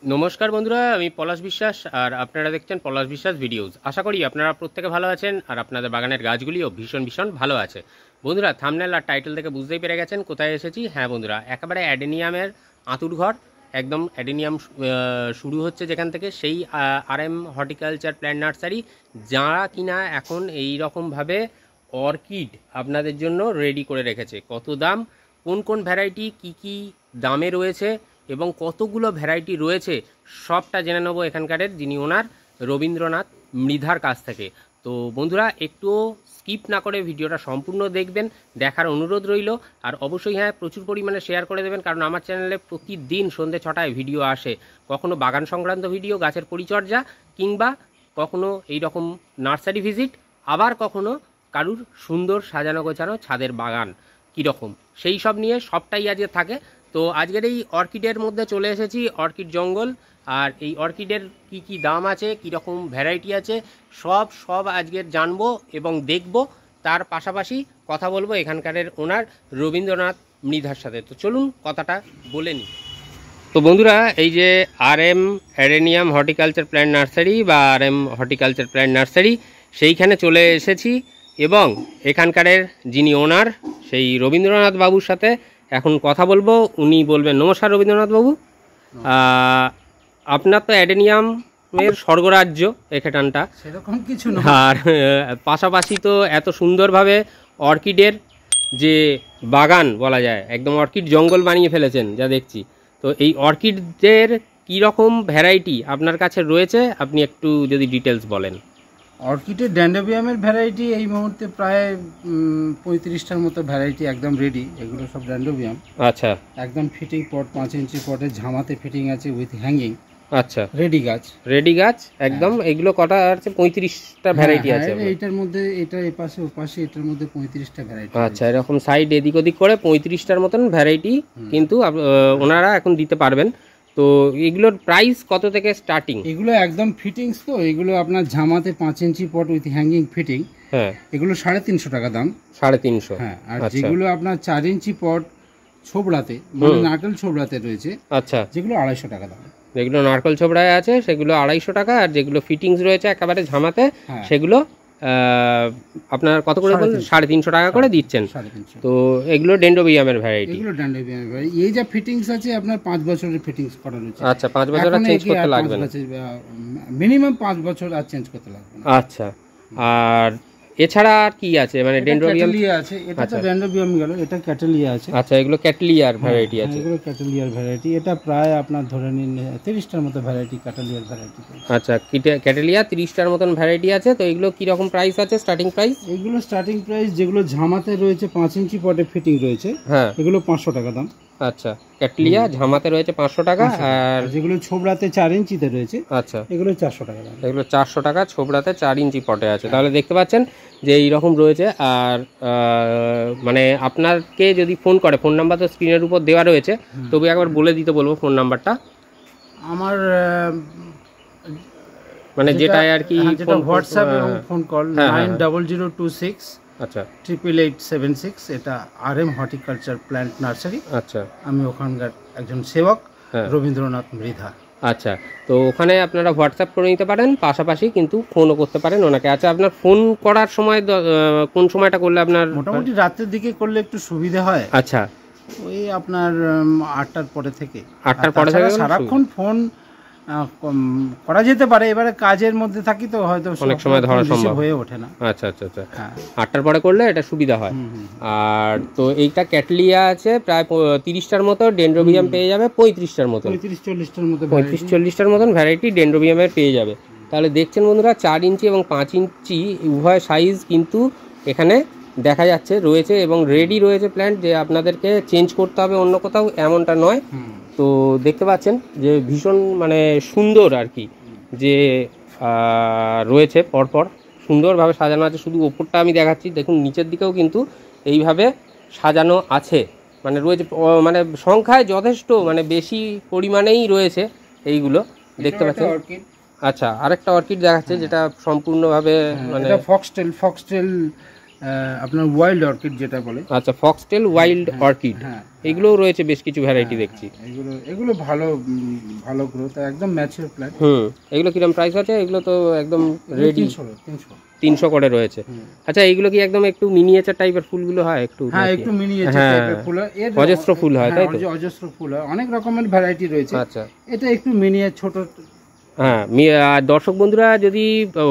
নমস্কার বন্ধুরা, আমি পলাশ বিশ্বাস আর আপনারা দেখছেন পলাশ বিশ্বাস ভিডিওস। আশা করি আপনারা প্রত্যেকে ভালো আছেন আর আপনাদের বাগানের গাছগুলিও ভীষণ ভীষণ ভালো আছে। বন্ধুরা, থাম্বনেল আর টাইটেল থেকে বুঝতেই পেরে গেছেন কোথায় এসেছি। হ্যাঁ বন্ধুরা, একেবারে অ্যাডেনিয়ামের আঁতুর ঘর, একদম অ্যাডেনিয়াম শুরু হচ্ছে যেখান থেকে, সেই RM হর্টিকালচার প্ল্যান্ট নার্সারি, যারা কিনা এখন এই রকমভাবে অর্কিড আপনাদের জন্য রেডি করে রেখেছে। কত দাম, কোন কোন ভ্যারাইটি, কি কি দামে রয়েছে এবং কতগুলো ভ্যারাইটি রয়েছে, সবটা জেনে নেবো এখানকারের যিনি ওনার, রবীন্দ্রনাথ মৃধার কাছ থেকে। তো বন্ধুরা, একটু স্কিপ না করে ভিডিওটা সম্পূর্ণ দেখবেন, দেখার অনুরোধ রইল। আর অবশ্যই হ্যাঁ, প্রচুর পরিমাণে শেয়ার করে দেবেন, কারণ আমার চ্যানেলে প্রতিদিন সন্ধ্যে 6টায় ভিডিও আসে। কখনো বাগান সংক্রান্ত ভিডিও, গাছের পরিচর্যা, কিংবা কখনো এই রকম নার্সারি ভিজিট, আবার কখনো কারুর সুন্দর সাজানো গোছানো ছাদের বাগান কীরকম, সেই সব নিয়ে সবটাই আজকে থাকে। তো আজকের এই অর্কিডের মধ্যে চলে এসেছি, অর্কিড জঙ্গল। আর এই অর্কিডের কি কি দাম আছে, কি রকম ভ্যারাইটি আছে, সব আজকের জানবো এবং দেখব। তার পাশাপাশি কথা বলবো এখানকারের ওনার রবীন্দ্রনাথ মৃধার সাথে। তো চলুন কথাটা বলে নিই। তো বন্ধুরা, এই যে RM adenium horticulture plant nursery বা RM হর্টিকালচার প্ল্যান্ট নার্সারি, সেইখানে চলে এসেছি এবং এখানকারের যিনি ওনার, সেই রবীন্দ্রনাথ বাবুর সাথে এখন কথা বলবো। উনি বলবেন। নমস্কার রবীন্দ্রনাথ বাবু, আপনার তো অ্যাডেনিয়ামের স্বর্গরাজ্য এখানটা, সেরকম কিছু না। আর পাশাপাশি তো এত সুন্দরভাবে অর্কিডের যে বাগান বলা যায়, একদম অর্কিড জঙ্গল বানিয়ে ফেলেছেন যা দেখছি। তো এই অর্কিডের কী রকম ভ্যারাইটি আপনার কাছে রয়েছে, আপনি একটু যদি ডিটেলস বলেন। অর্কিডের ড্যান্ডোবিয়ামের ভ্যারাইটি এই মুহূর্তে প্রায় 35টার মতো ভ্যারাইটি একদম রেডি। এগুলো সব ড্যান্ডোবিয়াম। আচ্ছা, একদম ফিটিং পট, 5 ইঞ্চি পটে ঝামাতে ফিটিং আছে উইথ হ্যাঙ্গিং। আচ্ছা, রেডি গাছ, রেডি গাছ একদম। এগুলো কটা আছে? 35টা ভ্যারাইটি আছে এইটার মধ্যে, এটা এই পাশে ও পাশে, এটার মধ্যে 35টা ভ্যারাইটি। আচ্ছা, এরকম সাইড এদিক ওদিক করে 35টার মতন ভ্যারাইটি কিন্তু ওনারা এখন দিতে পারবেন। তো এগুলোর প্রাইস কত থেকে স্টার্টিং? এগুলো একদম ফিটিংস, তো এগুলো আপনার ঝামাতে 5 ইঞ্চি পট উইথ হ্যাঙ্গিং ফিটিং। হ্যাঁ, এগুলো 350 টাকা দাম। 350? হ্যাঁ, আর যেগুলো আপনার 4 ইঞ্চি পট ছোবড়াতে, মানে নারকেল ছোবড়াতে রয়েছে, আচ্ছা, যেগুলো 250 টাকা দাম। যেগুলো নারকেল ছোবড়ায় আছে সেগুলো 250 টাকা, আর যেগুলো ফিটিংস রয়েছে একেবারে ঝামাতে, সেগুলো আপনার কত করে বললেন? 350 টাকা করে দিচ্ছেন। 350। তো এগুলো ডেন্ড্রোবিয়ামের ভ্যারাইটি? এগুলো ড্যান্ডোবিয়ামের ভ্যারাইটি। এই যা ফিটিংস আছে আপনার 5 বছরের ফিটিংস করা রয়েছে। আচ্ছা, 5 বছর আর চেঞ্জ করতে লাগবে না? মিনিমাম 5 বছর আর চেঞ্জ করতে লাগবে না। আচ্ছা, আর এছাড়া আর কি আছে? মানে ডেন্ড্রোবিয়াম আছে, এটা তো ডেন্ড্রোবিয়াম গেল, এটা ক্যাটেলিয়া আছে। আচ্ছা, এগুলো ক্যাটেলিয়ার ভ্যারাইটি আছে? এগুলো ক্যাটেলিয়ার ভ্যারাইটি। এটা প্রায় আপনার ধরে নিন 30টার মতো ভ্যারাইটি ক্যাটেলিয়ার ভ্যারাইটি। আচ্ছা, ক্যাটেলিয়া 30টার মতন ভ্যারাইটি আছে। তো এগুলো কি রকম প্রাইস আছে, স্টার্টিং প্রাইস? এগুলো স্টার্টিং প্রাইস, যেগুলো ঝামাতে রয়েছে 5 ইঞ্চি পটে ফিটিং রয়েছে, হ্যাঁ, এগুলো 500 টাকা দাম। আচ্ছা, ক্যাটেলিয়া ঝামাতে রয়েছে 500 টাকা, আর যেগুলো ছোবড়াতে 4 ইঞ্চিতে রয়েছে, আচ্ছা, এগুলো 400 টাকা দাম। এগুলো 400 টাকা, ছোবড়াতে 4 ইঞ্চি পটে আছে। তাহলে দেখতে পাচ্ছেন যে এই রকম রয়েছে। আর মানে আপনাকে যদি ফোন করে, ফোন নাম্বার তো স্ক্রিনের উপর দেওয়া রয়েছে, তবু একবার বলে দিতে বলবো ফোন নাম্বারটা। আমার মানে যেটা আর কি, হোয়াটসঅ্যাপ এবং ফোন কল 9026 আচ্ছা 88876। এটা RM হর্টিকালচার প্ল্যান্ট নার্সারি। আচ্ছা, আমি ওখানকার একজন সেবক, রবীন্দ্রনাথ মৃধা। আচ্ছা, তো ওখানে আপনারা হোয়াটসঅ্যাপ করে নিতে পারেন, পাশাপাশি কিন্তু ফোনও করতে পারেন ওনাকে। আচ্ছা, আপনার ফোন করার সময় কোন সময়টা করলে আপনার? মোটামুটি রাতের দিকে করলে একটু সুবিধা হয়। আচ্ছা, ওই আপনার 8টার পরে থেকে। 8টার পরে থেকে সারাক্ষণ ফোন করা যেতে পারে, এবারে কাজের মধ্যে থাকি তো হয়তো অনেক সময় ধরা সম্ভব হয়ে ওঠে না। আচ্ছা আচ্ছা আচ্ছা, 8টার পরে করলে এটা সুবিধা হয়। আর তো এইটা ক্যাটলিয়া আছে প্রায় 30টার মতো, ডেন্ড্রোবিয়াম পেয়ে যাবে 35টার মতো, 35-40টার মতন ভ্যারাইটি ডেন্ড্রোবিয়ামের পেয়ে যাবে। তাহলে দেখছেন বন্ধুরা, 4 ইঞ্চি এবং 5 ইঞ্চি উভয় সাইজ কিন্তু এখানে দেখা যাচ্ছে রয়েছে, এবং রেডি রয়েছে প্ল্যান্ট, যে আপনাদেরকে চেঞ্জ করতে হবে অন্য কোথাও এমনটা নয়। তো দেখতে পাচ্ছেন যে ভীষণ মানে সুন্দর আর কি, যে রয়েছে পরপর সুন্দরভাবে সাজানো আছে। শুধু ওপরটা আমি দেখাচ্ছি, দেখুন নিচের দিকেও কিন্তু এইভাবে সাজানো আছে, মানে রয়েছে, মানে সংখ্যায় যথেষ্ট, মানে বেশি পরিমাণেই রয়েছে এইগুলো দেখতে পাচ্ছেন। আচ্ছা, আরেকটা অর্কিড দেখাচ্ছে যেটা সম্পূর্ণভাবে মানে ফক্সটেল আপনার ওয়াইল্ড অর্কিড যেটা বলে। আচ্ছা, ফক্সটেল ওয়াইল্ড অর্কিড, হ্যাঁ, এগুলোও রয়েছে বেশ কিছু ভ্যারাইটি দেখছি। এগুলো ভালো ভালো গ্রোথ, একদম ম্যাচিওর প্ল্যান্ট। এগুলো কিরকম প্রাইস আছে? এগুলো তো একদম রেডি 300 করে রয়েছে। আচ্ছা, এইগুলো কি একদম একটু মিনিয়েচার টাইপের ফুলগুলো হয়? একটু হ্যাঁ, একটু মিনিয়েচার টাইপের ফুল হয়, এর অজস্র ফুল হয়, তাই তো? অজস্র ফুল হয়, অনেক রকমের ভ্যারাইটি রয়েছে। আচ্ছা, এটা একটু মিনিয়েচার ছোট। হ্যাঁ, দর্শক বন্ধুরা যদি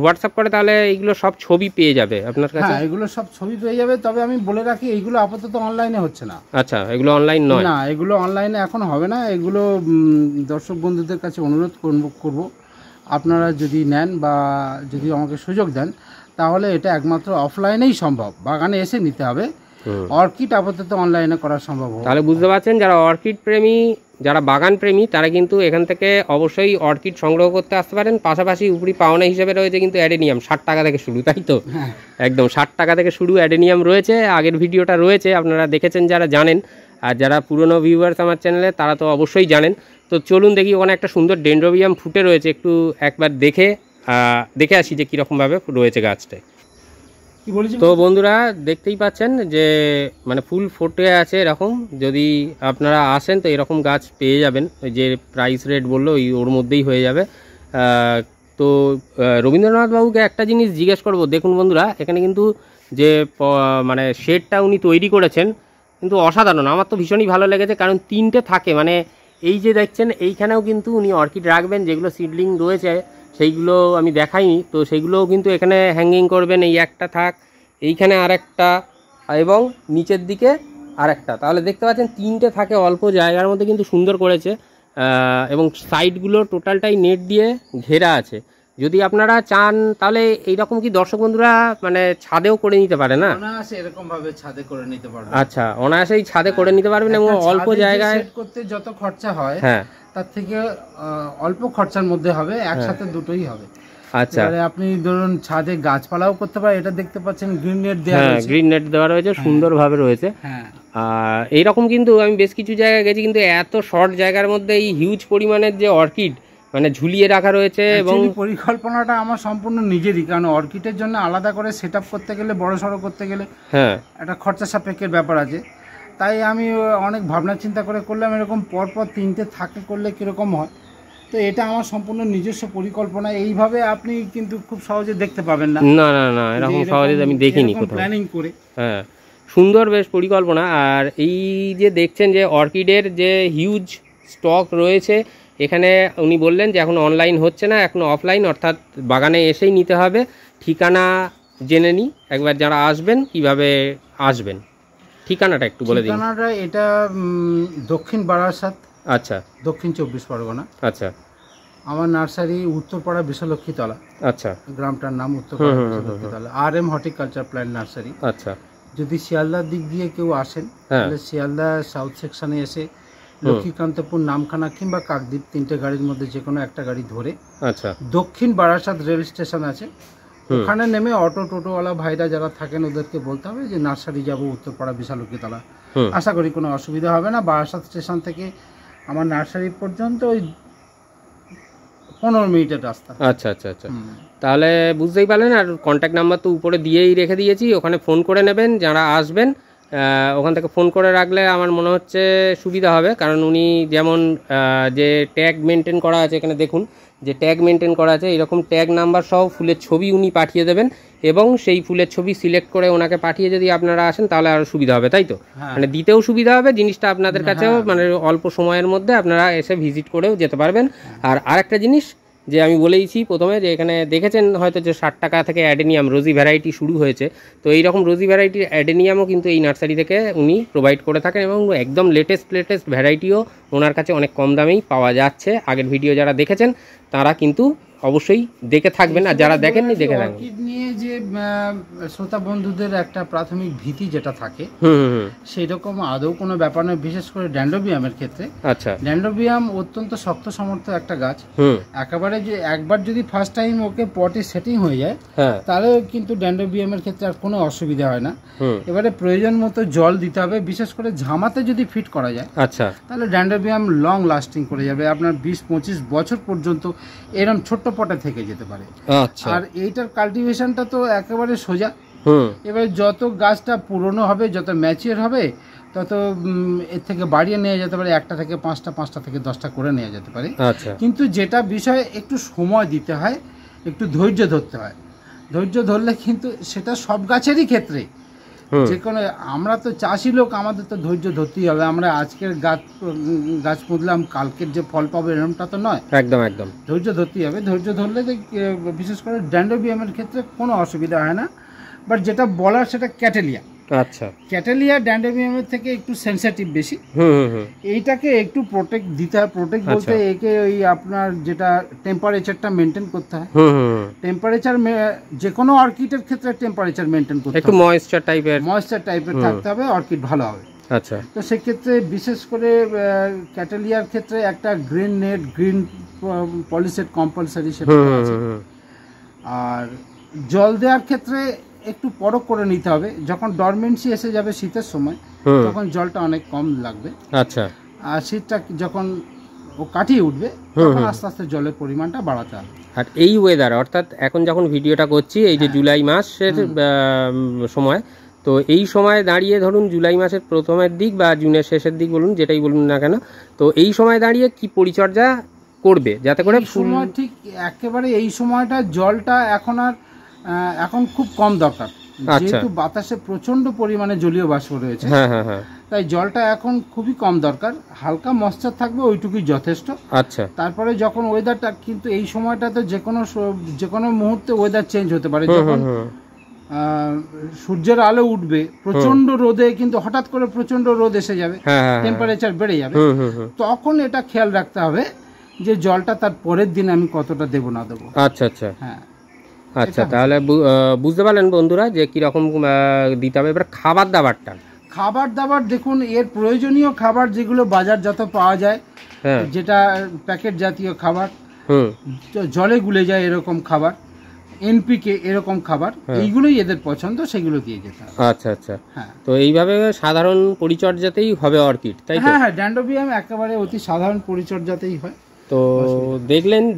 হোয়াটসঅ্যাপ করে তাহলে এইগুলো সব ছবি পেয়ে যাবে আপনার কাছে? হ্যাঁ, এগুলো সব ছবি পেয়ে যাবে, তবে আমি বলে রাখি এইগুলো আপাতত অনলাইনে হচ্ছে না। আচ্ছা, এগুলো অনলাইন নয়? না, এগুলো অনলাইনে এখন হবে না। এগুলো দর্শক বন্ধুদের কাছে অনুরোধ করব, আপনারা যদি নেন বা যদি আমাকে সুযোগ দেন, তাহলে এটা একমাত্র অফলাইনেই সম্ভব, বাগানে এসে নিতে হবে। অর্কিড আপাতত অনলাইনে করা সম্ভব হবে। তাহলে বুঝতে পারছেন, যারা অর্কিড প্রেমী, যারা বাগান প্রেমী, তারা কিন্তু এখান থেকে অবশ্যই অর্কিড সংগ্রহ করতে আসতে পারেন। পাশাপাশি উপরি পাওনা হিসেবে রয়েছে কিন্তু অ্যাডেনিয়াম 60 টাকা থেকে শুরু, তাই তো? একদম 60 টাকা থেকে শুরু অ্যাডেনিয়াম রয়েছে। আগের ভিডিওটা রয়েছে, আপনারা দেখেছেন যারা জানেন, আর যারা পুরনো ভিউয়ার্স আমার চ্যানেলে তারা তো অবশ্যই জানেন। তো চলুন দেখি, ওখানে একটা সুন্দর ডেনড্রোবিয়াম ফুটে রয়েছে, একটু একবার দেখে আসি যে কীরকমভাবে রয়েছে গাছটায়। তো বন্ধুরা দেখতেই পাচ্ছেন যে মানে ফুল ফুটে আছে এরকম। যদি আপনারা আসেন তো এরকম গাছ পেয়ে যাবেন, ওই যে প্রাইস রেট বললো ওর মধ্যেই হয়ে যাবে। তো রবীন্দ্রনাথ বাবুকে একটা জিনিস জিজ্ঞেস করব। দেখুন বন্ধুরা, এখানে কিন্তু যে মানে শেডটা উনি তৈরি করেছেন কিন্তু অসাধারণ, আমার তো ভীষণই ভালো লেগেছে। কারণ 3টে থাকে, মানে এই যে দেখছেন এইখানেও কিন্তু উনি অর্কিড রাখবেন, যেগুলো সিডলিং রয়েছে সেইগুলো আমি দেখাইনি, তো সেইগুলোও কিন্তু এখানে হ্যাঙ্গিং করবেন। এই একটা থাক, এইখানে আরেকটা, এবং নিচের দিকে আরেকটা। তাহলে দেখতে পাচ্ছেন 3টে থাকে অল্প জায়গার মধ্যে, কিন্তু সুন্দর করেছে। এবং সাইডগুলো টোটালটাই নেট দিয়ে ঘেরা আছে। যদি আপনারা চান তাহলে এইরকম কি দর্শক বন্ধুরা মানে ছাদেও করে নিতে পারে না? অনায়াসে এরকম ভাবে ছাদে করে নিতে পারবেন। আচ্ছা, অনায়াসেই ছাদে করে নিতে পারবেন এবং অল্প জায়গায় সেট করতে যত খরচা হয়, হ্যাঁ, তার থেকে অল্প খরচার মধ্যে হবে, একসাথে দুটোই হবে। আচ্ছা, আপনি ধরুন ছাদে গাছপালাও করতে পারেন। এটা দেখতে পাচ্ছেন গ্রিন নেট দেওয়া রয়েছে। গ্রিন নেট দেওয়া রয়েছে, সুন্দরভাবে রয়েছে। হ্যাঁ, আর এইরকম কিন্তু আমি বেশ কিছু জায়গায় গেছি, কিন্তু এত শর্ট জায়গার মধ্যে এই হিউজ পরিমাণের যে অর্কিড মানে ঝুলিয়ে রাখা রয়েছে। এবং পরিকল্পনাটা আমার সম্পূর্ণ নিজেরই, কারণ অর্কিডের জন্য আলাদা করে সেট আপ করতে গেলে, বড় সড়ো করতে গেলে হ্যাঁ একটা খরচা সাপেক্ষের ব্যাপার আছে। তাই আমি অনেক ভাবনা চিন্তা করে করলাম, এরকম পরপর 3টে থাকে করলে কীরকম হয়। তো এটা আমার সম্পূর্ণ নিজস্ব পরিকল্পনা। এইভাবে আপনি কিন্তু খুব সহজে দেখতে পাবেন না। না না না, এরকম সহজে আমি দেখিনি কোথাও। প্ল্যানিং করে, হ্যাঁ, সুন্দর বেশ পরিকল্পনা। আর এই যে দেখছেন যে অর্কিডের যে হিউজ স্টক রয়েছে এখানে, উনি বললেন যে এখন অনলাইন হচ্ছে না, এখন অফলাইন, অর্থাৎ বাগানে এসেই নিতে হবে। ঠিকানা জেনে নিই একবার, যারা আসবেন কিভাবে আসবেন, ঠিকানাটা একটু বলে দিন। ঠিকানাটা এটা দক্ষিণ বারাসাত, আচ্ছা, দক্ষিণ 24 পরগনা। আচ্ছা, আমার নার্সারি উত্তরপাড়া বিশালক্ষীতলা, আচ্ছা, গ্রামটার নাম Uttarpara Bishalakshitala, RM horticulture plant nursery. আচ্ছা, যদি শিয়ালদার দিক দিয়ে কেউ আসেন তাহলে শিয়ালদা সাউথ সেকশনে এসে লক্ষ্মীকান্তপুর, নামখানা কিংবা কাকদ্বীপ 3টে গাড়ির মধ্যে যে কোনো একটা গাড়ি ধরে আচ্ছা, দক্ষিণ বারাসাত রেল স্টেশন আছে, ওখানে নেমে অটো টোটোওয়ালা ভাইরা যারা থাকেন ওদেরকে বলতে হবে যে নার্সারি যাবো উত্তরপাড়া বিশালক্ষীতলা। আশা করি কোনো অসুবিধা হবে না। বারাসাত স্টেশন থেকে আমার নার্সারি পর্যন্ত ওই 15 মিনিটের রাস্তা। আচ্ছা আচ্ছা আচ্ছা, তাহলে বুঝতেই পারলেন। আর কন্ট্যাক্ট নাম্বার তো উপরে দিয়েই রেখে দিয়েছি, ওখানে ফোন করে নেবেন যারা আসবেন। ওখান থেকে ফোন করে রাখলে আমার মনে হচ্ছে সুবিধা হবে, কারণ উনি যেমন যে ট্যাগ মেনটেন করা আছে এখানে দেখুন, যে ট্যাগ মেনটেন করা আছে, এরকম ট্যাগ নাম্বার সহ ফুলের ছবি উনি পাঠিয়ে দেবেন, এবং সেই ফুলের ছবি সিলেক্ট করে ওনাকে পাঠিয়ে যদি আপনারা আসেন তাহলে আরও সুবিধা হবে, তাই তো? মানে দিতেও সুবিধা হবে, জিনিসটা আপনাদের কাছেও মানে অল্প সময়ের মধ্যে আপনারা এসে ভিজিট করেও যেতে পারবেন। আর আরেকটা জিনিস যে আমি বলেইছি প্রথমে, যে এখানে দেখেছেন হয়তো যে 60 টাকা থেকে অ্যাডেনিয়াম রোজি ভ্যারাইটি শুরু হয়েছে। তো এইরকম রোজি ভ্যারাইটির অ্যাডেনিয়ামও কিন্তু এই নার্সারি থেকে উনি প্রোভাইড করে থাকেন, এবং একদম লেটেস্ট ভ্যারাইটিও ওনার কাছে অনেক কম দামেই পাওয়া যাচ্ছে। আগের ভিডিও যারা দেখেছেন তারা কিন্তু অবশ্যই দেখে থাকবেন, আর যারা দেখেননি দেখে থাকবেন। অর্কিড নিয়ে যে শ্রোতা বন্ধুদের একটা প্রাথমিক ভীতি যেটা থাকে, সেরকম আদৌ কোনো ব্যাপার নয়, বিশেষ করে ড্যান্ড্রোবিয়ামের ক্ষেত্রে। আচ্ছা, ড্যান্ড্রোবিয়াম অত্যন্ত শক্ত সমর্থ একটা গাছ। একেবারে যে একবার যদি ফার্স্ট টাইম ওকে পটে সেটিং হয়ে যায়, তাহলে কিন্তু ড্যান্ড্রোবিয়ামের ক্ষেত্রে আর কোনো অসুবিধা হয় না। এবারে প্রয়োজন মতো জল দিতে হবে, বিশেষ করে ঝামাতে যদি ফিট করা যায়, আচ্ছা, তাহলে ড্যান্ড্রোবিয়াম লং লাস্টিং করে যাবে, আপনার 20-25 বছর পর্যন্ত এরকম ছোট্ট পটে থেকে যেতে পারে। আর এইটার কাল্টিভেশনটা তো একেবারে সোজা, এবার যত গাছটা পুরনো হবে, যত ম্যাচিওর হবে, তত এর থেকে বাড়িয়ে নেওয়া যেতে পারে, 1টা থেকে 5টা, 5টা থেকে 10টা করে নেওয়া যেতে পারে। কিন্তু যেটা বিষয়ে একটু সময় দিতে হয়, একটু ধৈর্য ধরতে হয়। ধৈর্য ধরলে কিন্তু সেটা সব গাছেরই ক্ষেত্রে, যে কোনো, আমরা তো চাষি লোক, আমাদের তো ধৈর্য ধরতেই হবে। আমরা আজকের গাছ পুঁতলাম, কালকের যে ফল পাবো এরকমটা তো নয়। একদম একদম ধৈর্য ধরতেই হবে। ধৈর্য ধরলে বিশেষ করে ড্যান্ড্রোবিয়ামের ক্ষেত্রে কোনো অসুবিধা হয় না। বাট যেটা বলার সেটা ক্যাটেলিয়া। আচ্ছা, ক্যাটেলিয়া ড্যান্ড্রোবিয়ামের থেকে একটু সেনসিটিভ বেশি। এইটাকে একটু প্রোটেক্ট দিতে হয়। প্রোটেক্ট বলতে একে ওই আপনার যেটা টেম্পারেচারটা মেনটেন করতে হয়। টেম্পারেচার যে কোনো অর্কিডের ক্ষেত্রে টেম্পারেচার মেনটেন করতে হয়, একটু ময়েশ্চার টাইপের থাকতে হবে, অর্কিড ভালো হবে। আচ্ছা, তো সেক্ষেত্রে বিশেষ করে ক্যাটেলিয়ার ক্ষেত্রে একটা green net, green palisade compulsory সেটা আছে। আর জল দেওয়ার ক্ষেত্রে একটু পরখ করে নিতে হবে। যখন ডরমেন্সি এসে যাবে শীতের সময়, তখন জলটা অনেক কম লাগবে। আচ্ছা, আর শীতটা যখন ও কাটিয়ে উঠবে, তখন আস্তে আস্তে জলের পরিমাণটা বাড়াতে হবে। আর এই ওয়েদার, অর্থাৎ এখন যখন ভিডিওটা করছি, এই যে জুলাই মাসের সময়, তো এই সময় দাঁড়িয়ে ধরুন জুলাই মাসের প্রথমের দিক বা জুনের শেষের দিক বলুন, যেটাই বলুন না কেন, তো এই সময় দাঁড়িয়ে কি পরিচর্যা করবে যাতে করে সময় ঠিক একেবারে এই সময়টা জলটা এখন খুব কম দরকার, যেহেতু বাতাসে প্রচন্ড পরিমাণে জলীয় বাষ্প রয়েছে। তাই জলটা এখন খুবই কম দরকার। হালকা ময়েশ্চার থাকবে, ওইটুকুই যথেষ্ট। আচ্ছা, তারপরে যখন ওয়েদারটা, কিন্তু এই সময়টা তো যে কোনো মুহূর্তে ওয়েদার চেঞ্জ হতে পারে। যখন সূর্যের আলো উঠবে প্রচন্ড রোদে, কিন্তু হঠাৎ করে প্রচন্ড রোদ এসে যাবে, টেম্পারেচার বেড়ে যাবে, তখন এটা খেয়াল রাখতে হবে যে জলটা তার পরের দিন আমি কতটা দেবো না দেবো। আচ্ছা আচ্ছা, হ্যাঁ, আচ্ছা, তাহলে বুঝতে পারলেন বন্ধুরা যে কিরকম দিতে হবে। এবার খাবার দাবার দেখুন, এর প্রয়োজনীয় খাবার যেগুলো বাজারজাত পাওয়া যায়, যেটা প্যাকেট জাতীয় খাবার, জলে গুলে যায় এরকম খাবার, এনপিকে এরকম খাবার, এইগুলোই এদের পছন্দ, সেগুলো দিয়ে যেতে হবে। আচ্ছা আচ্ছা, হ্যাঁ। তো এইভাবে সাধারণ পরিচর্যাতেই হবে অর্কিড, তাই তো? হ্যাঁ, ড্যান্ড্রোবিয়াম একেবারে অতি সাধারণ পরিচর্যাতেই হয়। তো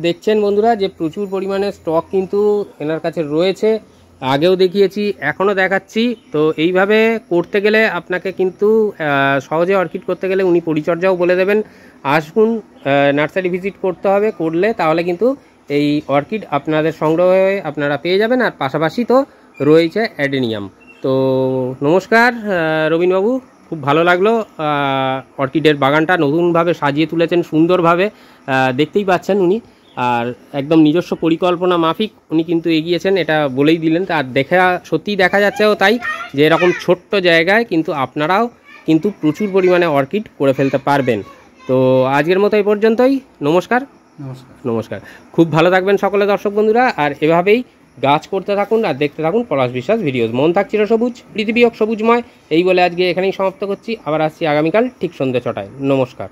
দেখছেন বন্ধুরা যে প্রচুর পরিমাণে স্টক কিন্তু এনার কাছে রয়েছে। আগেও দেখিয়েছি, এখনও দেখাচ্ছি। তো এইভাবে করতে গেলে আপনাকে কিন্তু সহজে অর্কিড করতে গেলে উনি পরিচর্যাও বলে দেবেন। আসুন, নার্সারি ভিজিট করতে হবে, করলে তাহলে কিন্তু এই অর্কিড আপনাদের সংগ্রহে আপনারা পেয়ে যাবেন। আর পাশাপাশি তো রয়েছে অ্যাডেনিয়াম। তো নমস্কার রবীনবাবু, খুব ভালো লাগলো। অর্কিডের বাগানটা নতুনভাবে সাজিয়ে তুলেছেন সুন্দরভাবে, দেখতেই পাচ্ছেন উনি। আর একদম নিজস্ব পরিকল্পনা মাফিক উনি কিন্তু এগিয়েছেন, এটা বলেই দিলেন। আর সত্যিই দেখা যাচ্ছেও তাই, যে এরকম ছোট্ট জায়গায় কিন্তু আপনারাও কিন্তু প্রচুর পরিমাণে অর্কিড করে ফেলতে পারবেন। তো আজকের মতো এই পর্যন্তই। নমস্কার। নমস্কার। খুব ভালো থাকবেন সকলে দর্শক বন্ধুরা, আর এভাবেই গাছ করতে থাকুন আর দেখতে থাকুন পলাশ বিশ্বাস ভিডিওস। মন থাক চিরসবুজ, পৃথিবী হোক সবুজময়, এই বলে আজকে এখানেই সমাপ্ত করছি। আবার আসছি আগামীকাল ঠিক সন্ধ্যে 6টায়। নমস্কার।